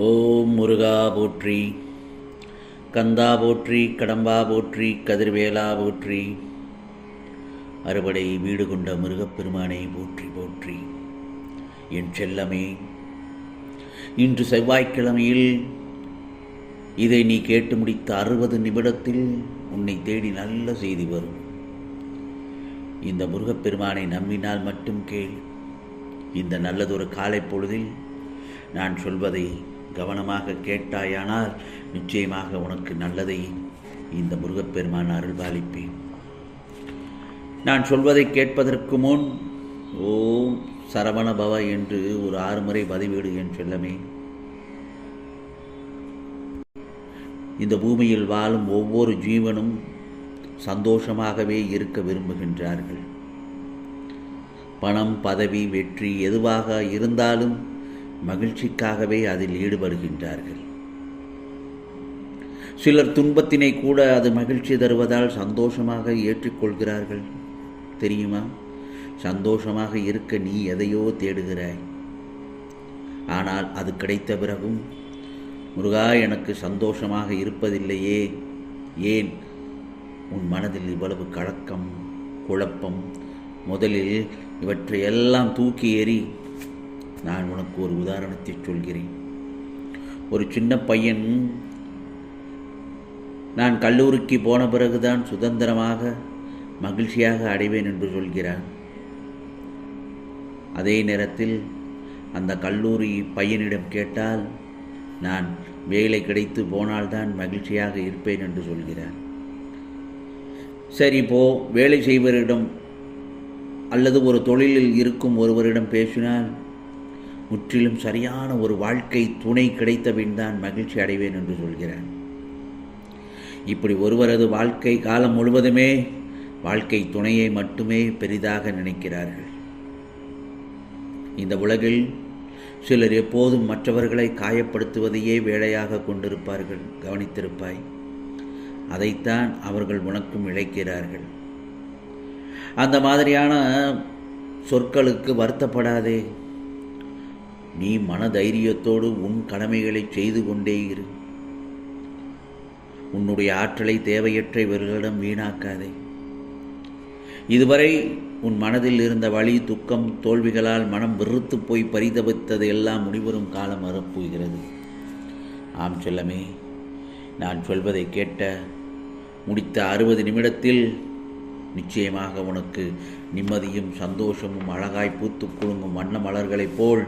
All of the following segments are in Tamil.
ஓம் முருகா போற்றி, கந்தா போற்றி, கடம்பா போற்றி, கதிர்வேலா போற்றி, அறுபடை வீடு கொண்ட முருகப்பெருமானை போற்றி போற்றி. என் செல்லமே, இன்று செவ்வாய்க்கிழமையில் இதை நீ கேட்டு முடித்த 60 நிமிடத்தில் உன்னை தேடி நல்ல செய்தி வரும். இந்த முருகப்பெருமானை நம்பினால் மட்டும் கேள். இந்த நல்லதொரு காலை பொழுதில் நான் சொல்வதை கவனமாக கேட்டாயானால் நிச்சயமாக உனக்கு நல்லதை இந்த முருகப்பெருமான் அருள்பாலிப்பேன். நான் சொல்வதை கேட்பதற்கு முன் ஓம் சரவண பவ என்று ஒரு 6 முறை பதிவேடு என் செல்லமே. இந்த பூமியில் வாழும் ஒவ்வொரு ஜீவனும் சந்தோஷமாகவே இருக்க விரும்புகின்றார்கள். பணம், பதவி, வெற்றி எதுவாக இருந்தாலும் மகிழ்ச்சிக்காகவே அதில் ஈடுபடுகின்றார்கள். சிலர் துன்பத்தினை கூட அது மகிழ்ச்சி தருவதால் சந்தோஷமாக ஏற்றுக்கொள்கிறார்கள். தெரியுமா? சந்தோஷமாக இருக்க நீ எதையோ தேடுகிறாய். ஆனால் அது கிடைத்த பிறகும் முருகா எனக்கு சந்தோஷமாக இருப்பதில்லையே, ஏன் உன் மனதில் இவ்வளவு கலக்கம், குழப்பம்? முதலில் இவற்றையெல்லாம் தூக்கி எறி. நான் உனக்கு ஒரு உதாரணத்தை சொல்கிறேன். ஒரு சின்ன பையன் நான் கல்லூரிக்கு போன பிறகுதான் சுதந்திரமாக மகிழ்ச்சியாக அடைவேன் என்று சொல்கிறான். அதே நேரத்தில் அந்த கல்லூரி பையனிடம் கேட்டால் நான் வேலை கிடைத்து போனால்தான் மகிழ்ச்சியாக இருப்பேன் என்று சொல்கிறான். சரி, போ, வேலை செய்வரிடம் அல்லது ஒரு தொழிலில் இருக்கும் ஒருவரிடம் பேசினால் முற்றிலும் சரியான ஒரு வாழ்க்கை துணை கிடைத்தபின் தான் மகிழ்ச்சி அடைவேன் என்று சொல்கிறான். இப்படி ஒருவரது வாழ்க்கை காலம் முழுவதுமே வாழ்க்கை துணையை மட்டுமே பெரிதாக நினைக்கிறார்கள். இந்த உலகில் சிலர் எப்போதும் மற்றவர்களை காயப்படுத்துவதையே வேலையாக கொண்டிருப்பார்கள். கவனித்திருப்பாய். அதைத்தான் அவர்கள் உனக்கும் இழைக்கிறார்கள். அந்த மாதிரியான சொற்களுக்கு வருத்தப்படாதே. நீ மன தைரியத்தோடு உன் கடமைகளை செய்து கொண்டே இரு. உன்னுடைய ஆற்றலை தேவையற்ற இவர்களிடம் வீணாக்காதே. இதுவரை உன் மனதில் இருந்த வலி, துக்கம், தோல்விகளால் மனம் வெறுத்து போய் பரிதபித்தது எல்லாம் முடிவரும் காலம் வரப்போகிறது. ஆம் செல்லமே, நான் சொல்வதை கேட்ட முடித்த 60 நிமிடத்தில் நிச்சயமாக உனக்கு நிம்மதியும் சந்தோஷமும் அழகாய் பூத்து குலுங்கும் வண்ண மலர்களைப் போல்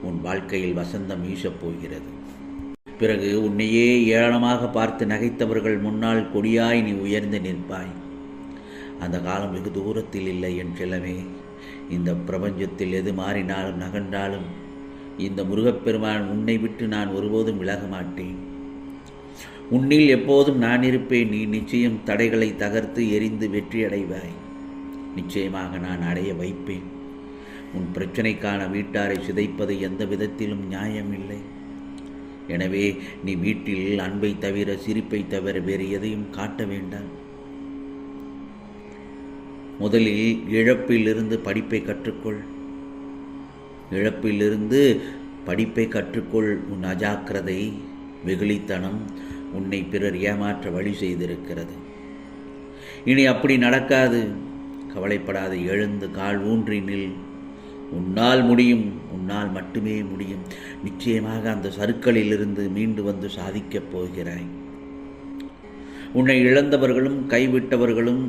உன் வாழ்க்கையில் வசந்தம் வீசப் போகிறது. பிறகு உன்னையே ஏளனமாக பார்த்து நகைத்தவர்கள் முன்னால் கொடியாய் நீ உயர்ந்து நிற்பாய். அந்த காலம் வெகு தூரத்தில் இல்லை என் செல்லமே. இந்த பிரபஞ்சத்தில் எது மாறினாலும் நகன்றாலும் இந்த முருகப்பெருமான் உன்னை விட்டு நான் ஒருபோதும் விலக மாட்டேன். உன்னில் எப்போதும் நான் இருப்பேன். நீ நிச்சயம் தடைகளை தகர்த்து எரிந்து வெற்றி அடைவாய். நிச்சயமாக நான் அடைய வைப்பேன். உன் பிரச்சனைக்கான வீட்டாரை சிதைப்பது எந்த விதத்திலும் நியாயமில்லை. எனவே நீ வீட்டில் அன்பை தவிர, சிரிப்பை தவிர வேறு எதையும் காட்ட வேண்டாம். முதலில் இழப்பிலிருந்து படிப்பை கற்றுக்கொள். இழப்பிலிருந்து படிப்பை கற்றுக்கொள். உன் அஜாக்கிரதை, வெகுளித்தனம் உன்னை பிறர் ஏமாற்ற வழி செய்திருக்கிறது. இனி அப்படி நடக்காது. கவலைப்படாது. எழுந்து கால் ஊன்றி நில். உன்னால் முடியும். உன்னால் மட்டுமே முடியும். நிச்சயமாக அந்த சறுக்களிலிருந்து மீண்டு வந்து சாதிக்கப் போகிறாய். உன்னை இழந்தவர்களும், கைவிட்டவர்களும்,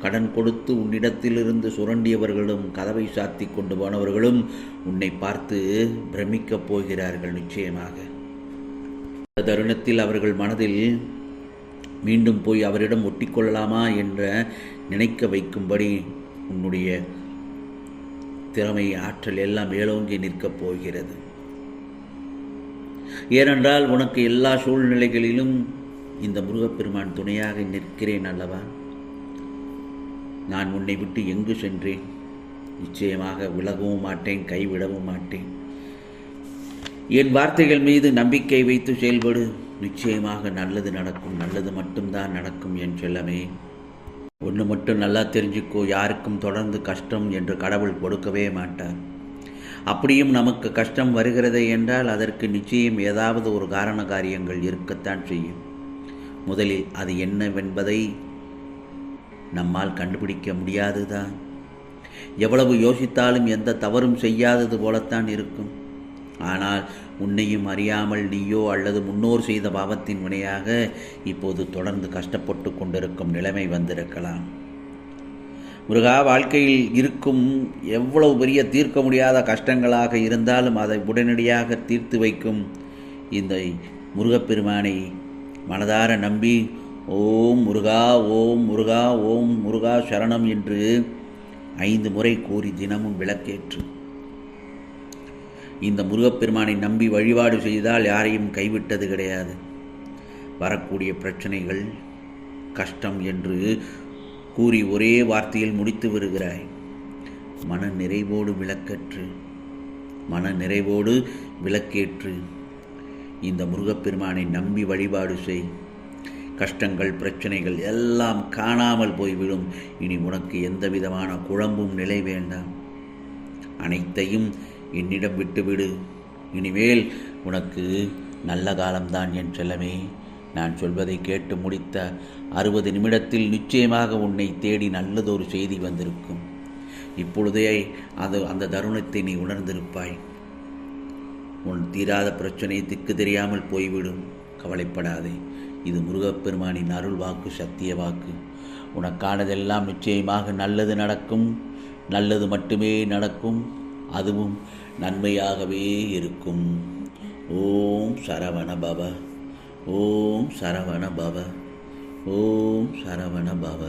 கடன் கொடுத்து உன்னிடத்திலிருந்து சுரண்டியவர்களும், கதவை சாத்தி கொண்டு போனவர்களும் உன்னை பார்த்து பிரமிக்கப் போகிறார்கள். நிச்சயமாக இந்த தருணத்தில் அவர்கள் மனதில் மீண்டும் போய் அவரிடம் ஒட்டிக்கொள்ளலாமா என்ற நினைக்க வைக்கும்படி உன்னுடைய திறமை, ஆற்றல் எல்லாம் மேலோங்கி நிற்கப் போகிறது. ஏனென்றால் உனக்கு எல்லா சூழ்நிலைகளிலும் இந்த முருகப்பெருமான் துணையாக நிற்கிறேன் அல்லவா? நான் உன்னை விட்டு எங்கு சென்றேன்? நிச்சயமாக விலகவும் மாட்டேன், கைவிடவும் மாட்டேன். என் வார்த்தைகள் மீது நம்பிக்கை வைத்து செயல்படு. நிச்சயமாக நல்லது நடக்கும். நல்லது மட்டும்தான் நடக்கும் என் செல்லமே. ஒன்று மட்டும் நல்லா தெரிஞ்சுக்கோ, யாருக்கும் தொடர்ந்து கஷ்டம் என்று கடவுள் கொடுக்கவே மாட்டார். அப்படியும் நமக்கு கஷ்டம் வருகிறது என்றால் அதற்கு நிச்சயம் ஏதாவது ஒரு காரண காரியங்கள் இருக்கத்தான் செய்யும். முதலில் அது என்னவென்பதை நம்மால் கண்டுபிடிக்க முடியாதுதான். எவ்வளவு யோசித்தாலும் எந்த தவறும் செய்யாதது போலத்தான் இருக்கும். ஆனால் உன்னையும் அறியாமல் நீயோ அல்லது முன்னோர் செய்த பாவத்தின் வினையாக இப்போது தொடர்ந்து கஷ்டப்பட்டு கொண்டிருக்கும் நிலைமை வந்திருக்கலாம். முருகா, வாழ்க்கையில் இருக்கும் எவ்வளவு பெரிய தீர்க்க முடியாத கஷ்டங்களாக இருந்தாலும் அதை உடனடியாக தீர்த்து வைக்கும் இந்த முருகப்பெருமானை மனதார நம்பி ஓம் முருகா, ஓம் முருகா, ஓம் முருகா சரணம் என்று 5 முறை கூறி தினமும் விளக்கேற்று. இந்த முருகப்பெருமானை நம்பி வழிபாடு செய்தால் யாரையும் கைவிட்டது கிடையாது. வரக்கூடிய பிரச்சனைகள் கஷ்டம் என்று கூறி ஒரே வார்த்தையில் முடித்து வருகிறாய். மன நிறைவோடு விளக்கேற்று, மன நிறைவோடு விளக்கேற்று இந்த முருகப்பெருமானை நம்பி வழிபாடு செய். கஷ்டங்கள் பிரச்சனைகள் எல்லாம் காணாமல் போய்விடும். இனி உனக்கு எந்த விதமான குழம்பும் நிலை வேண்டாம். அனைத்தையும் என்னிடம் விட்டுவிடு. இனிமேல் உனக்கு நல்ல காலம்தான் என் செல்லமே. நான் சொல்வதை கேட்டு முடித்த 60 நிமிடத்தில் நிச்சயமாக உன்னை தேடி நல்லதொரு செய்தி வந்திருக்கும். இப்பொழுதே அந்த தருணத்தை நீ உணர்ந்திருப்பாய். உன் தீராத பிரச்சனை திக்கு தெரியாமல் போய்விடும். கவலைப்படாதே. இது முருகப்பெருமானின் அருள் வாக்கு, சத்திய வாக்கு. உனக்கானதெல்லாம் நிச்சயமாக நல்லது நடக்கும். நல்லது மட்டுமே நடக்கும். அதுவும் நன்மையாகவே இருக்கும். ஓம் சரவண பவ, ஓம் சரவண பவ, ஓம் சரவண பவ.